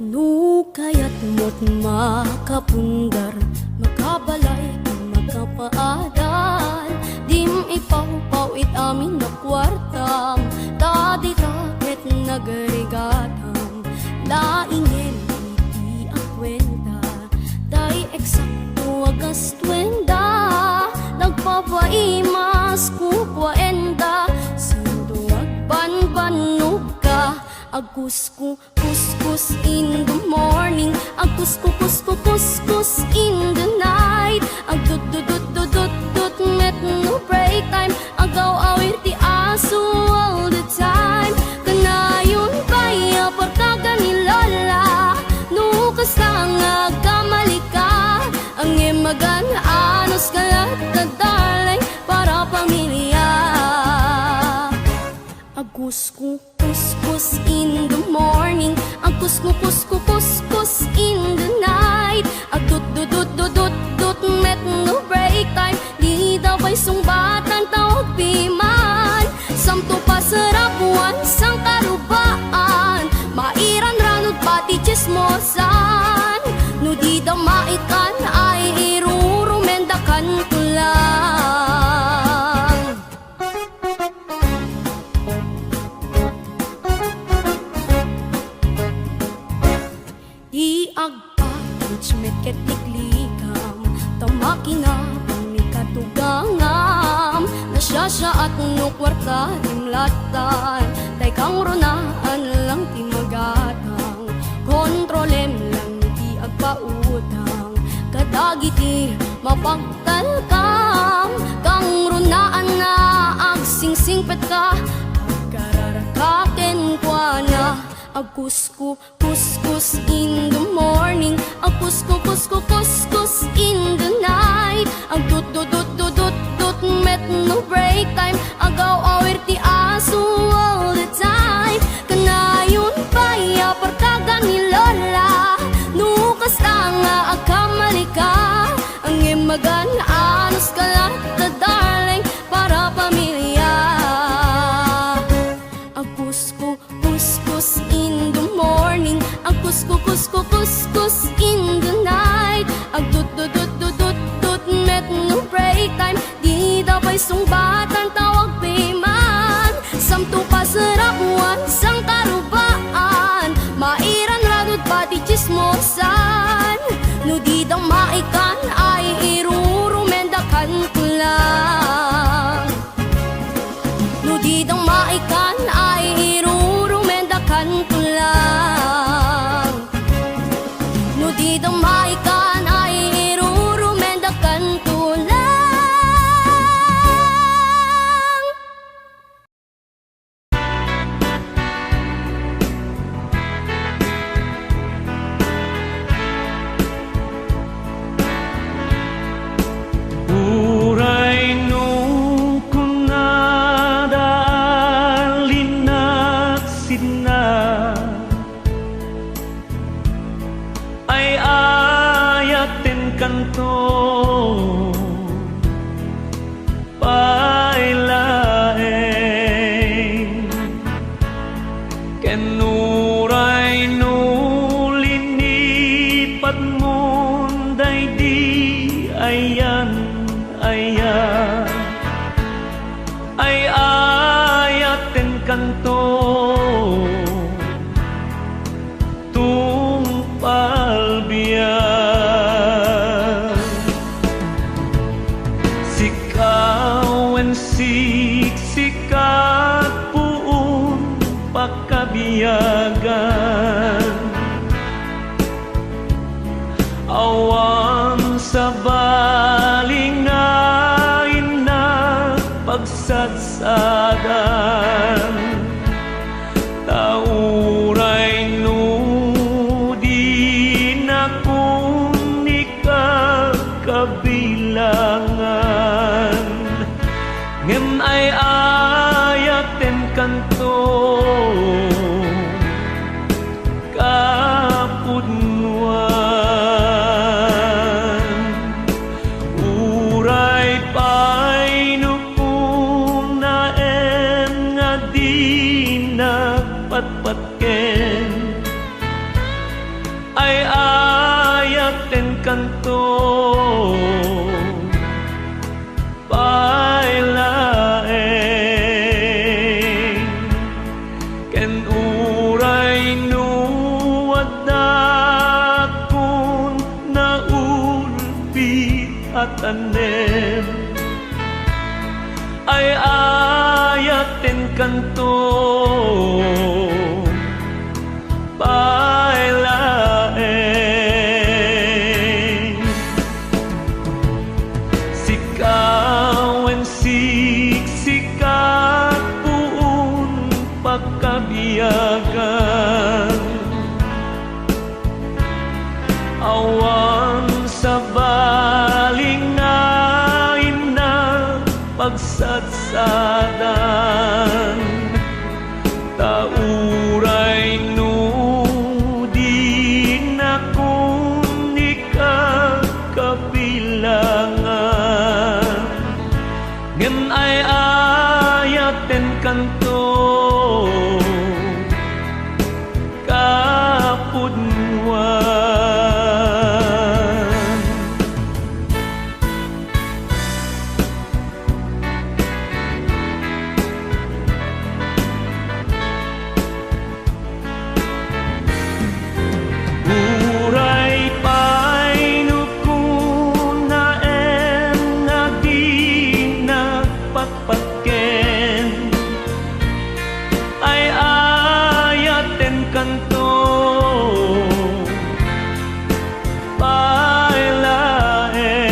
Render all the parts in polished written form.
No kaya't mo't makapundar, makabalay kang makapaadal. Dim ipawpawit amin na kwartam, tadi raket nagarigatam. Laingin iti ang kwenta, day eksakto agas twenda. Nagpapaimas kukwaenda, sindo agbanbanog ka. Agkusku kuskus in the morning, agkusku kusku kuskus in the night. Agdut dut dut dut dut dut met no break time, agaw awir ti aso all the time. Kanayon kaya pagkaga ni Lola, no kasang agkamali ka. Ang imagan anos kalat na darling para pamilya. Agkusku kuskus in the morning, agkusku kusku kuskus in the night. Agdut dut dut dut dut dut met no break time, di daw bay sungbatan tawag piman. Samto pa sarapuan sang karubaan, mairan ranod pati chismosan. No di daw maikan ay irurumendakan ko lang. Di agpatich met ket iklikam, tamaki nga pamikatugangam. Nasyasya at no kwarta rimlatan, tay kang ronaan lang ti magatang. Kontrolem lang di agpautang, kadagiti mapagtal kam. Kang ronaan na agsingsingpet ka, agkararakaken kwa na. Agkusku kuskus in the morning, agkusku kusku kuskus in the night. Agdut dut dut dut dut dut met no break time, agaw awir ti aso all the time. Kanayon kaya pagkaga ni Lola, no kasta nga agkamali ka. Ang imagan anos kalat na darling para pamilya. Agkusku kuskus in the morning, agkusku kusku kuskus in the night. Agdut dut dut dut dut dut met no break time, di daw bay sungbatan tawag piman. Samto pa sarapuan sang karubaan, mairan radod pati chismosan. No di daw maikan ay irurumendakan ko lang. No di daw maikan ay irurumendakan ko lang. No di daw maikan ay irurumendakan ko lang. Uray nung kunadalinak sina, ay ayatin kanto pailaeng. Kenuray nulinipat munday di ayan ayan, ay ayatin kanto tumpalbiyan. Sikawen siksikat puun pakabiyagan, awan sa balingain na pagsatsadan. Tauray nudi na kung ikakabilangan, ngem ay ayaten kanto kapudnuan. Uray pay nukong naen nga di nagpatpatken, kanto pailaeng sikawen siksikat puun pagkabiyagan awan sa balingain na pagsatsadan tauray no di na kung ikakabilangan ngem ay ayaten kanto kapudwan Uray pa'y nukunaen nga di na patpatken ay ayaten kanto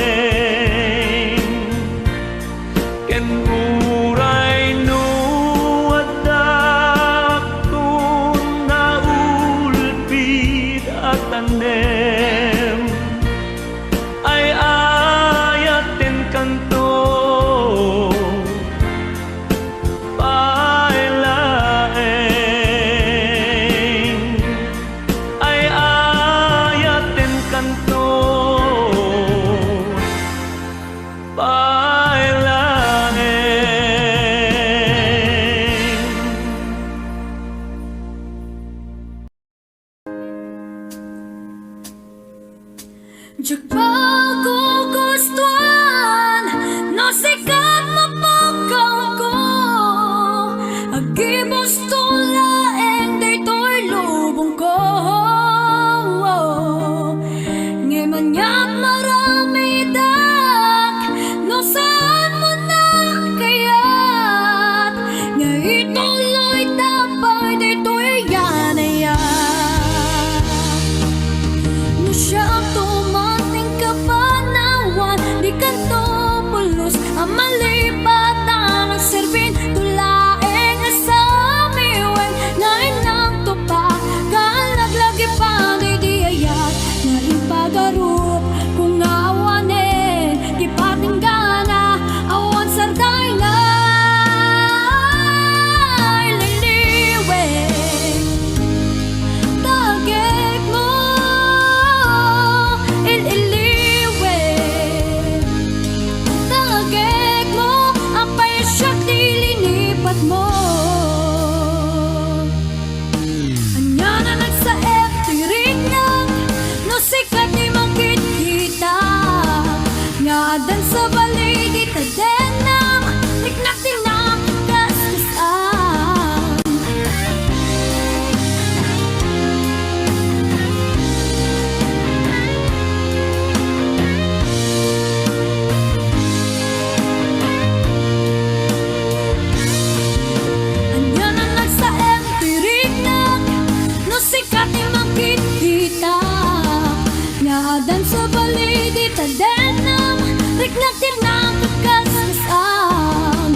pailaeng ken uray no adak kun na ulpid at tanem ay ayaten kanto pailaeng ay ayaten kanto Diyak pagugustuhan no sikat mapagkaw ko agibos tulaeng daytoy lubong ko ngayon niyak marami dak no saan mo na kaya't nga ituloy tapay daytoy yan ay no siya ang tumating kapanawan di kanto pulos ang malipat ang serbin tulaeng asamiwen ngayon ang tupa kalaglagi pa di ayat nga ipagarup kung awanin di patinggana awan sarday na liliwin tagik mo ililiwin tagik mo ang paisyak dilinipat mo anya na nagsaep tirig lang no sikat di makikita nga dan sa baligid tadenang niknak tinang kasasan anya na nagsaep tirig lang no sikat di makikita nga dan sa baligid tadenang niknak tinang kasasan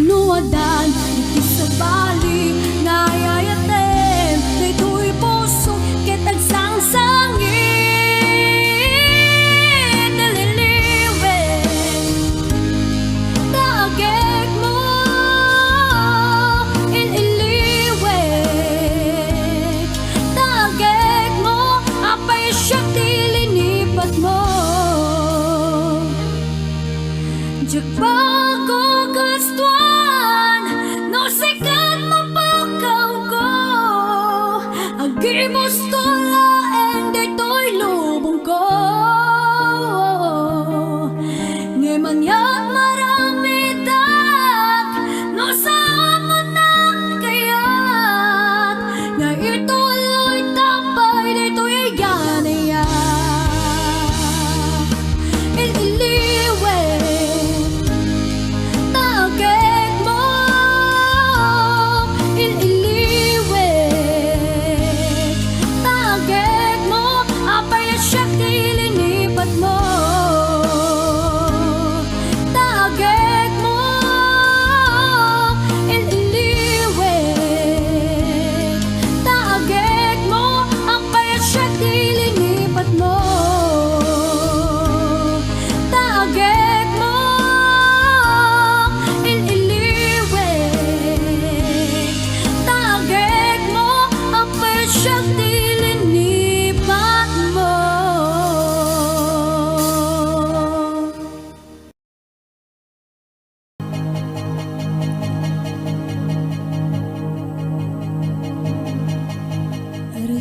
nuwadan iti sa bali nayayatem daytoy puso ket agsangsangin naliliwin tagik mo ililiwin tagik mo apay siya dilinipat mo diyak pagugustuhan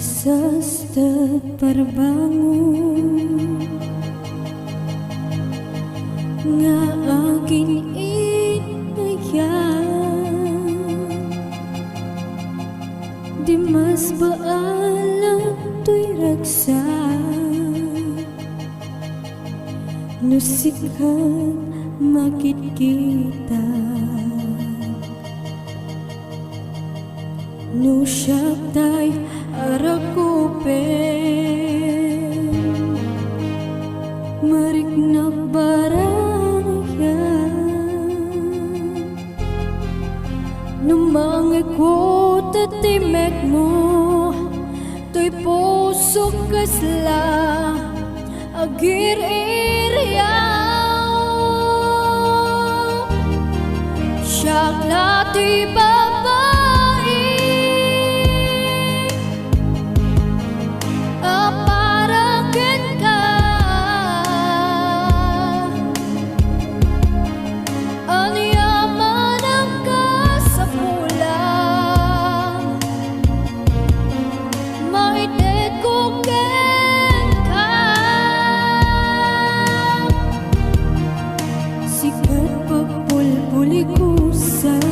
Sastad parbangon nga aking inayan, di mas baalan to'y ragsan, nusikhat makikita, no siyak tay arakupen, mariknak barangyan, numangay ko tatimek mo, to'y puso kasla, agir iriyaw, siyak lati babae, aparagan ka, ang yaman ang kasapulan, maitekuken ka, sikat pagpulpulikusan,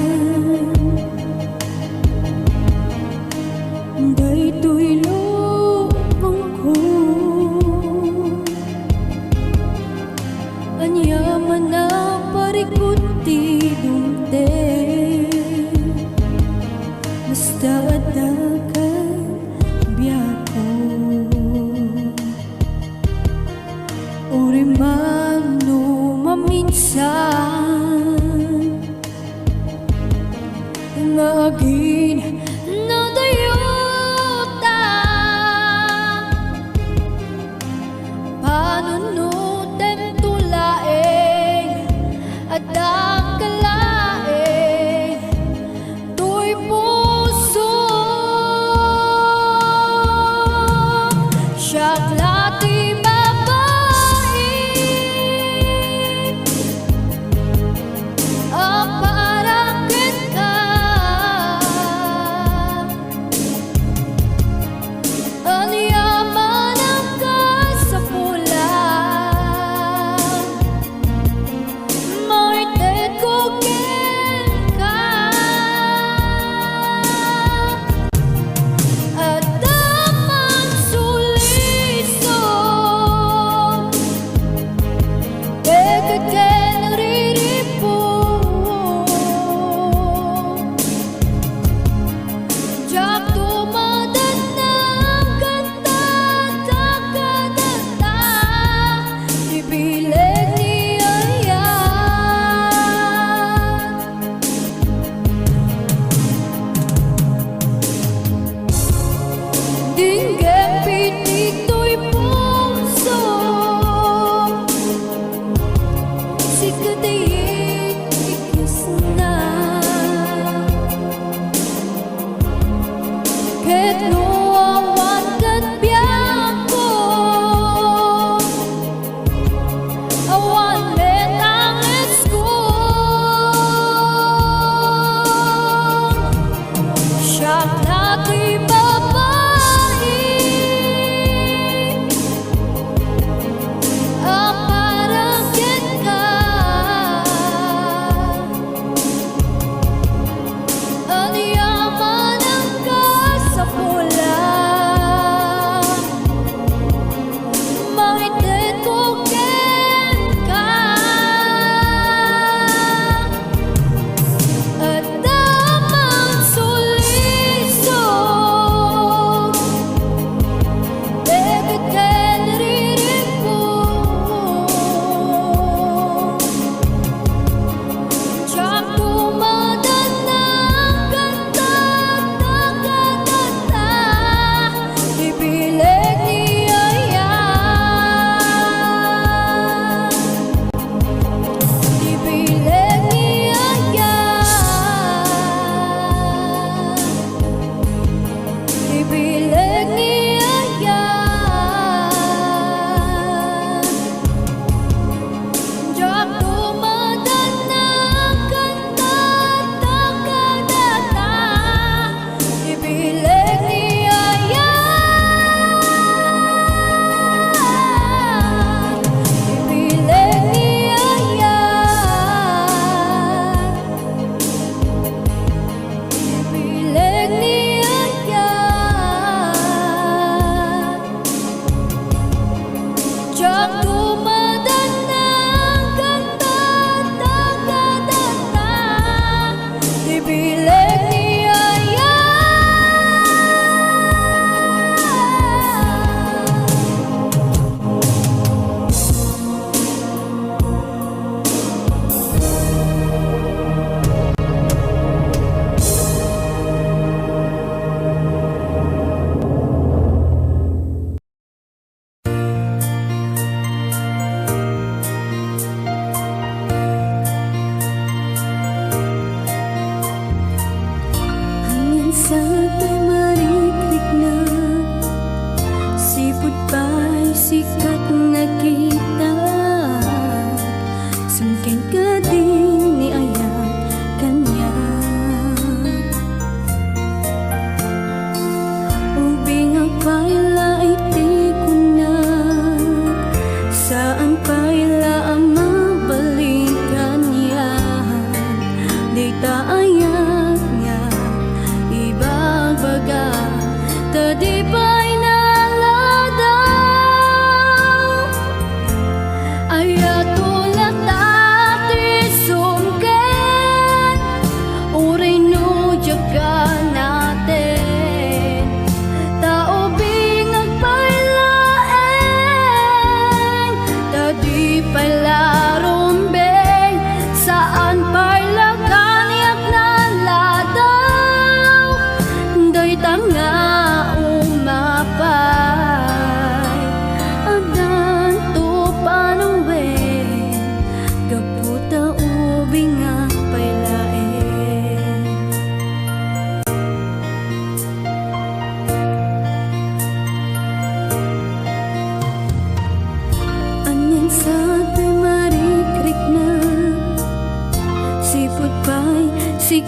daytoy lupang ko, anyaman na parikuti dumte, basta adakan biyako, uri man no maminsan, nga agin na dayuta, panunutin tulaeng at akalaeng to'y puso, siyak lati babae, aparagan ka,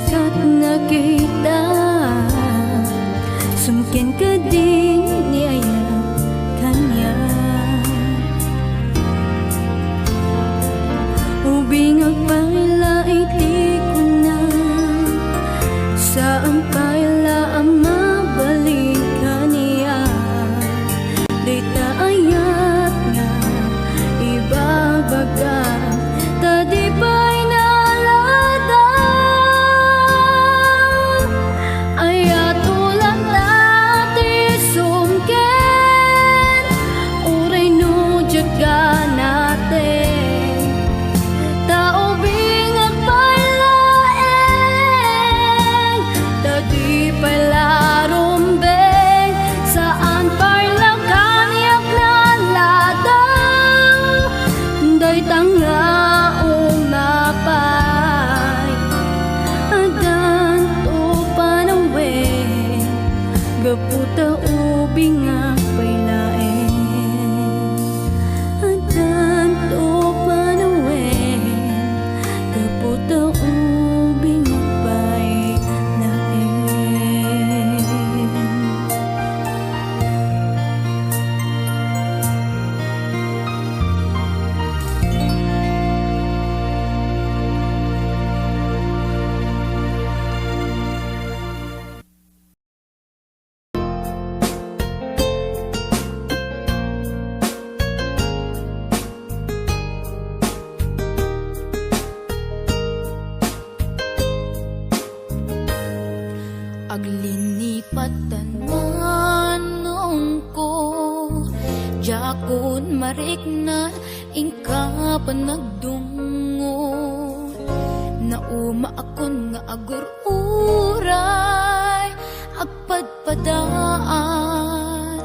kat nakita sumkin ka din niya kanya ubing agpaila iti ko na saan paila ang mabalik kaniya dita ayat nga ibabaga tadi pa'y nalada ayat ulang dati sumken uray no jaga natin tao bingag pailaeng tadi pa'y larumbeng saan pa'y lagkaniyak naladang day tanga umapay adan to panawe gaputa ubing pailaeng adan to panawe gaputa ubing pailaeng. Aglinipatan manong ko jakon marikna ingka panagdungo nauma akon nga agururay agpadpadaan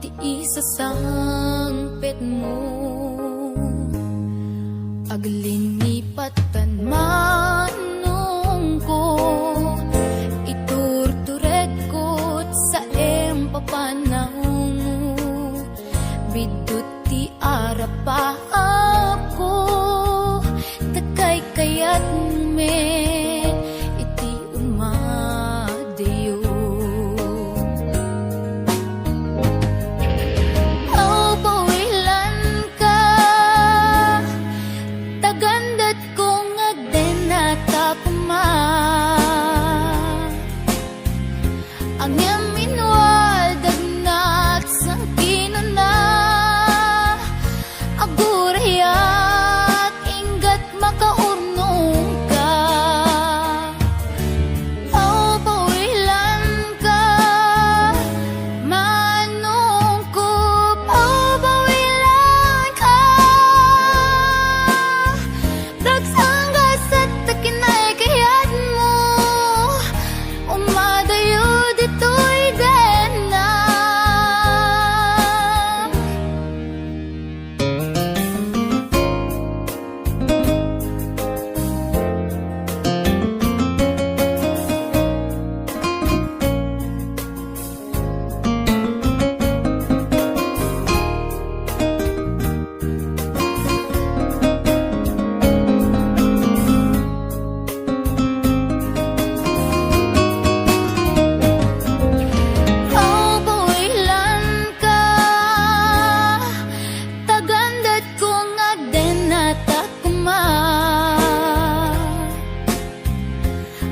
ti isa sangpet mo aglinipatan manong ko papanang bidut ti arapa ako takay kayat men iti umadeyo aw pawilan ka tagandat kong agdenata kuma ang agurayat inggat makaurnong ka aw pawilan ka manong ko aw pawilan ka dagsanggas at takinay kayat mo umadayo dito'y den na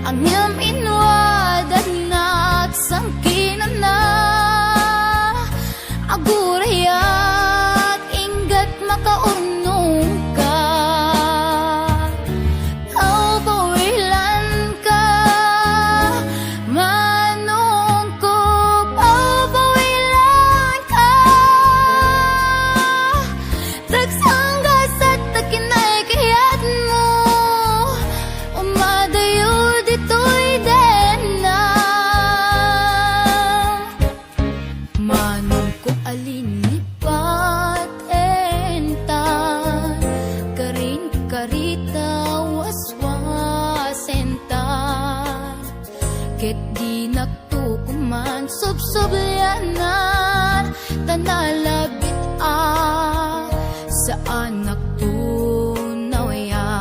ang iyam inwadan na at sangkinan na agurayat inggat makaurnong ka aw pawilan ka manong ko aw pawilan ka dagsanggas at takinay kayat mo umadayo dito'y den na manong ko alinipat entan karin karita waswasentan ket di nagtukuman subsubyanan tanalabit sa anak tunawayan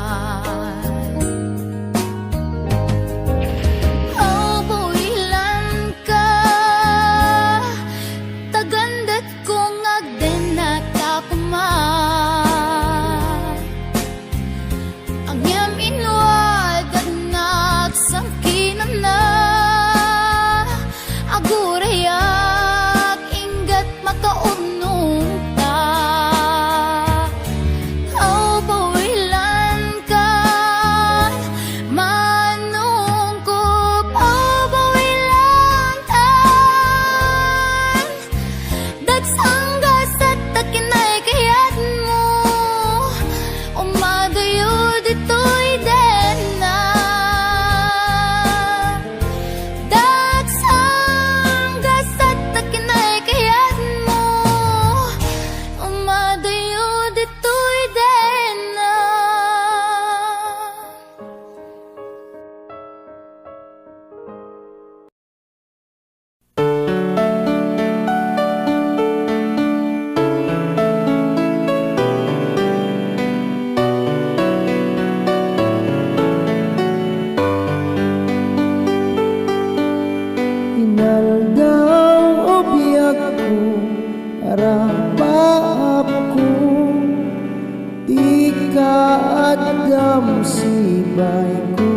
malibay ko,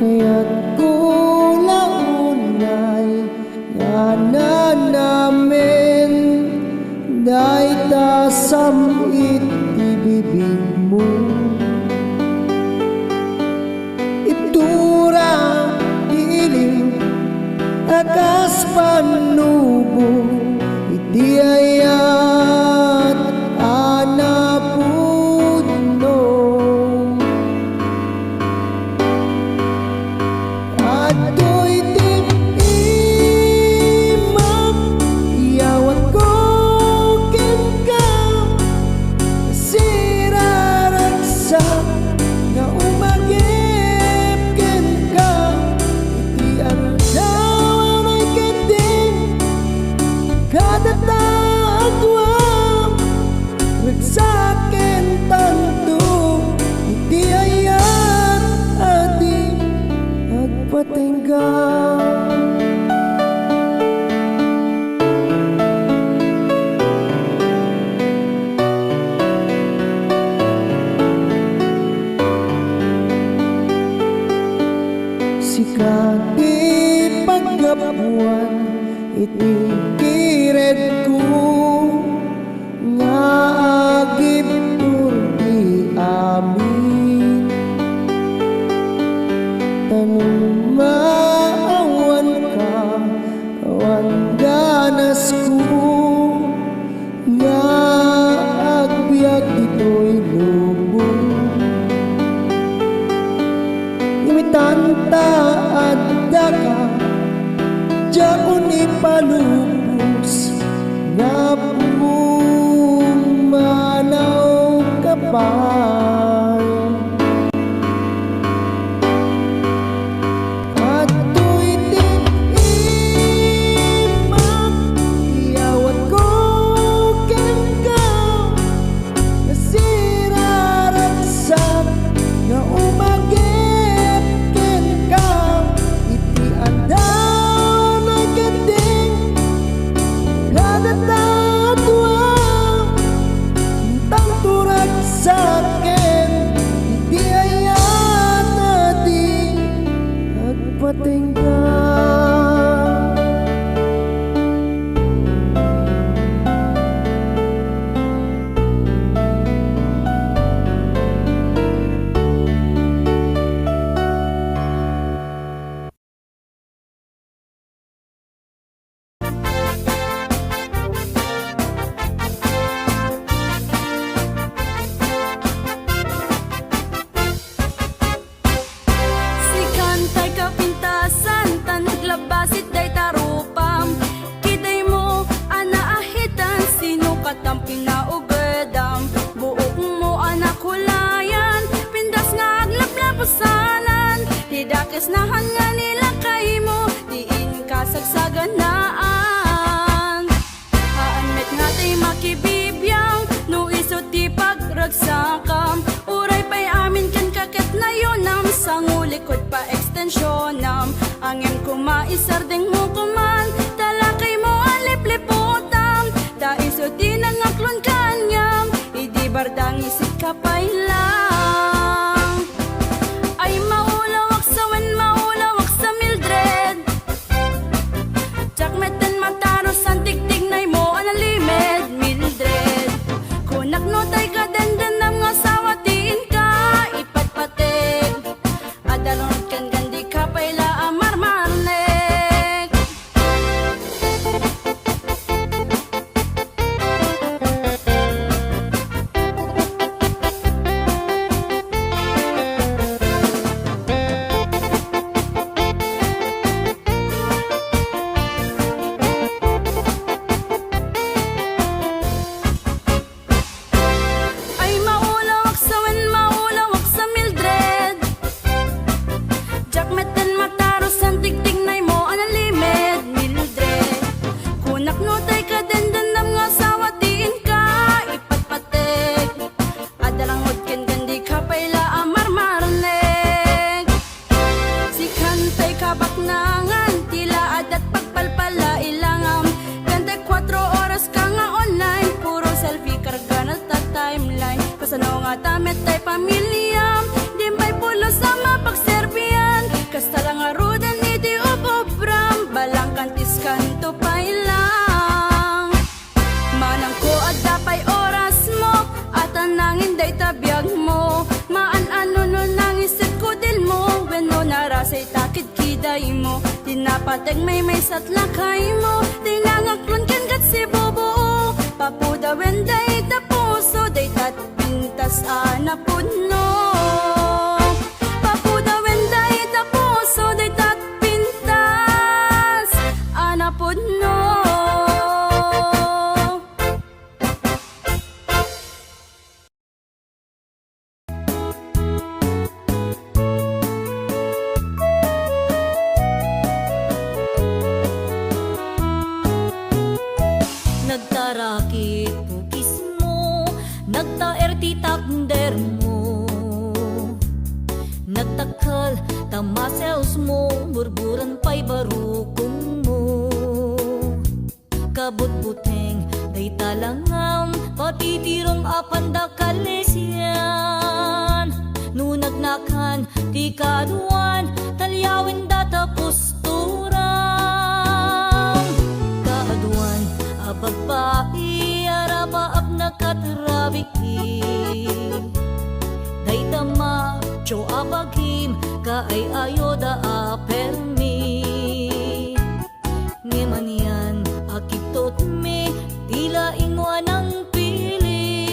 kaya't ko launay nga na namin dahi tasam itibibig mo. Itura iling akas panubo, iti ayat anapudno. Ado'y imam iyawat ko ken ka, siraragsak na umagip ken ka, iti andawan ay kending kadatagwam ragsaken tanto, iti ayat adi agpatingga. Sikati paggapuan iti kired ko, nga agip turti amin. Tanong maawan ka, awan ganas ko, nga agbiag dito'y lubong. Imitanta at daka, diakon ipalubos, nga pumanaw kapay. Ato'y imam iyawat ko ken ka, nasiraragsak na umagip ken ka, iti andaw na kending kadatatwam tang turag saken, iti ayat adi agpatingga. Si kantay kapintasan, tanong labasit day tarupam. Kiday mo, anaahitan, sino katang pinaugedam. Buok mo anak hulayan, pindas nga aglaplapusanan. Didakes na nga nila kay mo, diin kasagsaganaan. Haanmet nga tay makibibiyang, no isot ti pagragsakam. Uray pa'y amin kan kaket na yunam, sangulikod pa ekstensyonam. Angin kumaisardeng mo kuman, talakay mo alipliputam. Daisot di nangaklon kanyam, idi bardang isip ka pa'y lang. Ay maulawak sa wen, maulawak sa Mildred. Jakmeten mataros ang tigtig na mo analimed, Mildred. Kunak no tay kadendenam nga sawatiin ka, ipatpatig. Adalon kan gandi ka payla amarmarnek. balay mo. Dinapatag may sat lakay mo. Dinangaklon kan kat si bobo. Papuda when day ta puso. Day tat pintas anapod no. Papuda when day ta puso. Day tat pintas anapod no. Nagtarakit pukis mo, nagtaerti takder mo, nagtakal tamaseos mo, burburan pa'y barukong mo. Kabut-buteng day talangam, patitirong apanda kalesyan. Nunagnakan ti kaduan, talyawin data posturam. Kaaduan babae arabaap nakatrabiki. Day tama cho abagim kaay ayoda apermi. Ngeman yan akitot me tila ingwan ang pili.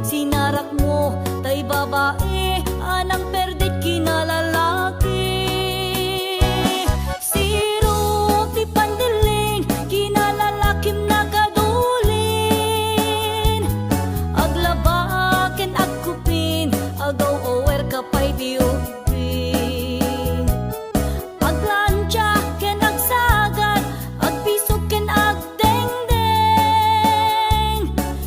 Sinarak mo tay babae anang perdit kinalalaki. Siro ti pandiling kinalalakim nagadulin. Aglabaken agkupin agaw ower kapay diupin. Aglansya ken agsagat agpisok ken agdengdeng.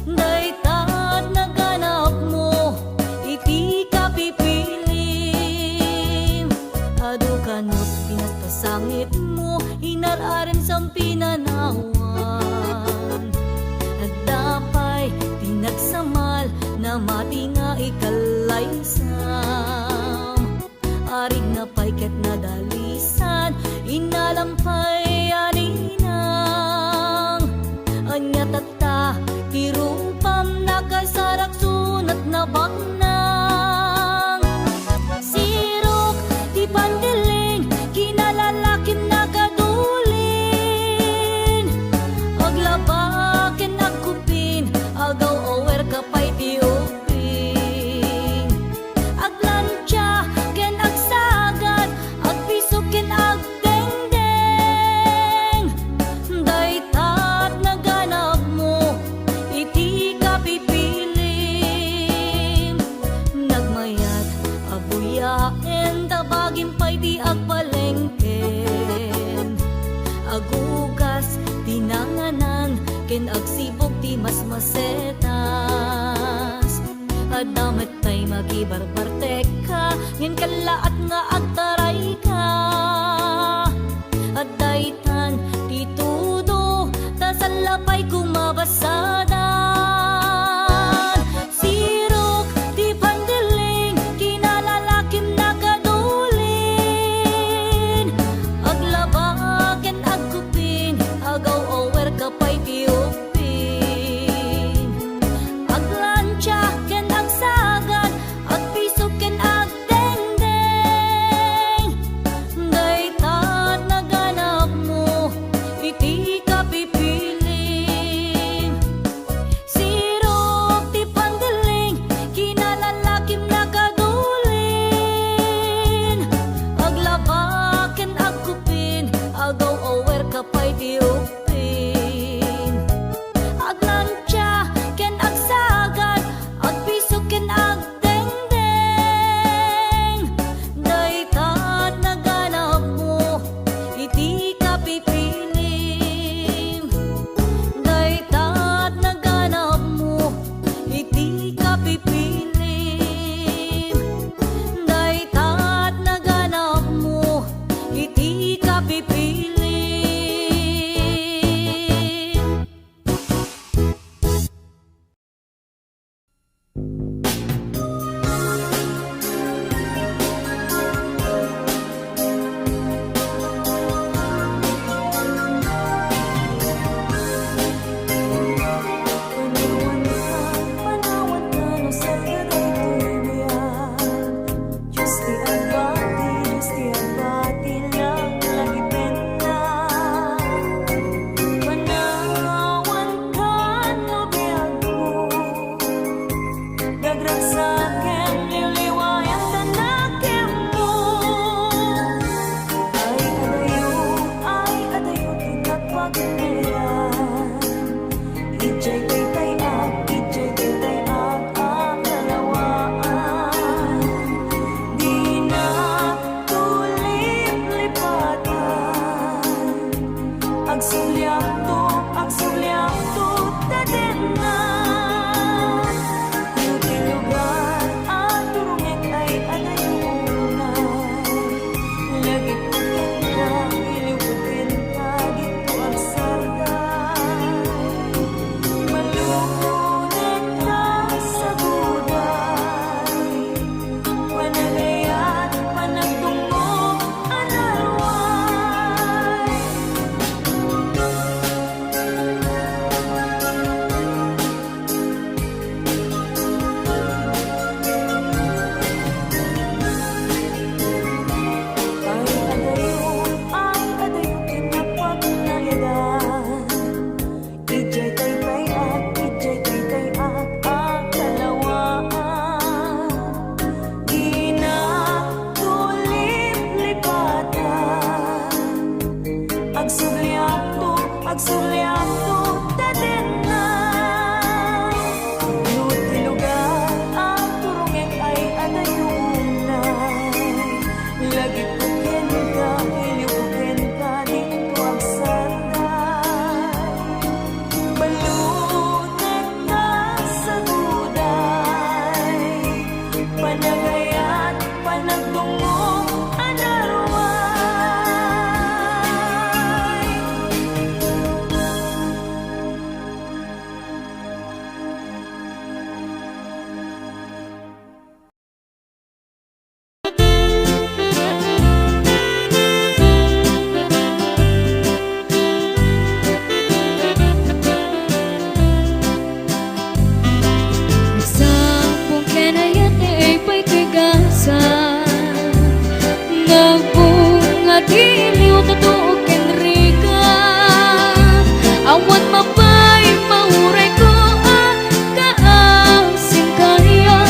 Daytat naganap mo iti kapipilim. Adu kanot pinaspasangit mo inararen sang pinanawan. Nagdapay pinagsamal na mati nga ikalaysam. Arig na pay ket nadalisan inalampay aninang. Anya tata tirupam nakasarak sunat na baknang. Sirok di pandiling kinalalakim nagadulin. Aglabaken agkupin agaw ower kapay diupin. Aglansya ken agsagat agpisok ken agdengdeng. Daytat naganap mo iti kapipilim. Nagmayat abuyaen tabagin pay di agpalengken. Agugas tinanganan ken agsibog ti masmasetas. Adamet tay magibarbartek ka ngin kalaat nga agtaray ka. Adaytan ti tudo tasalapay kumabasadan. Sirok ti pandiling kinalalakim nagadulin. Aglabaken agkupin agaw ower kapay diupin. Aglansya ken agsagat agpisok ken agdengdeng. nagtungo adaruay. Nagsapong kinayat ay pa'y kagasa Nagbunga diliw tatuog kenrika Awan mapay mauray ko kaasin kaya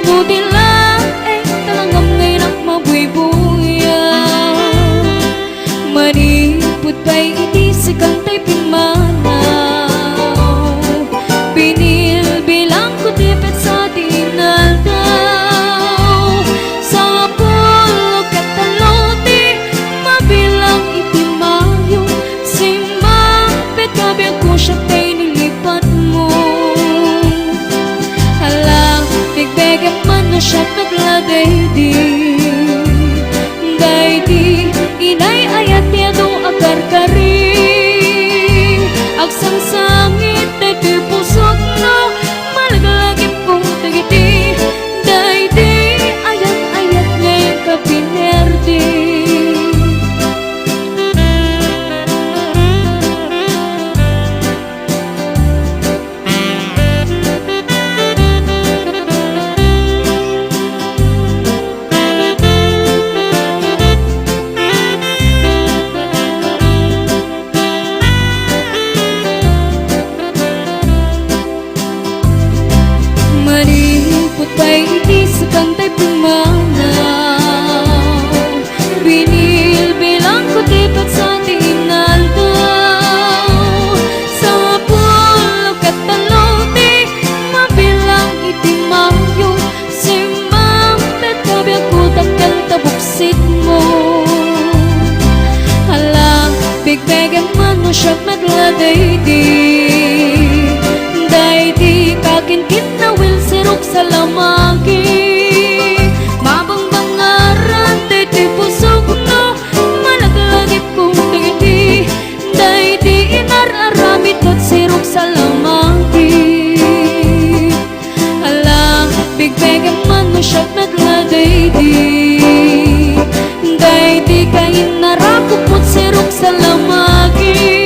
Mudila ay talangam ngayon ang mabuybuya Manipod pa'y itisikang ta'y pinmanaw Binilbilang ko tipid sa tinaldaw Sa pulog at talote Mabilang itimayo Simapit kabiyag ko siya kay nilipat mo Hala, bigbegan man na siya nagladay di Day di, inay ayat niya do agar-kari Agsangsangit day di pusok no Malagalagip kong tagiti Day di ayat-ayat ngayon ka pinerdi Manipot pa'y itisakang ta'y pumanaw Binilbilang ko tipag sa tinaldaw Sa pulog at talote Mabilang itimayo Simapit kabiyag ko takal tabuksit mo Hala, bigbegan man mo siya nagladay di Day di kakinkin na will sirok sa lamagi Mabang-bangaran, day di pusok no Malaglagip kong tingiti Day di inararamit at sirok sa lamagi Hala, bigbegan man mo siya nagladay di Day di kain narakupot sirok sa lamagi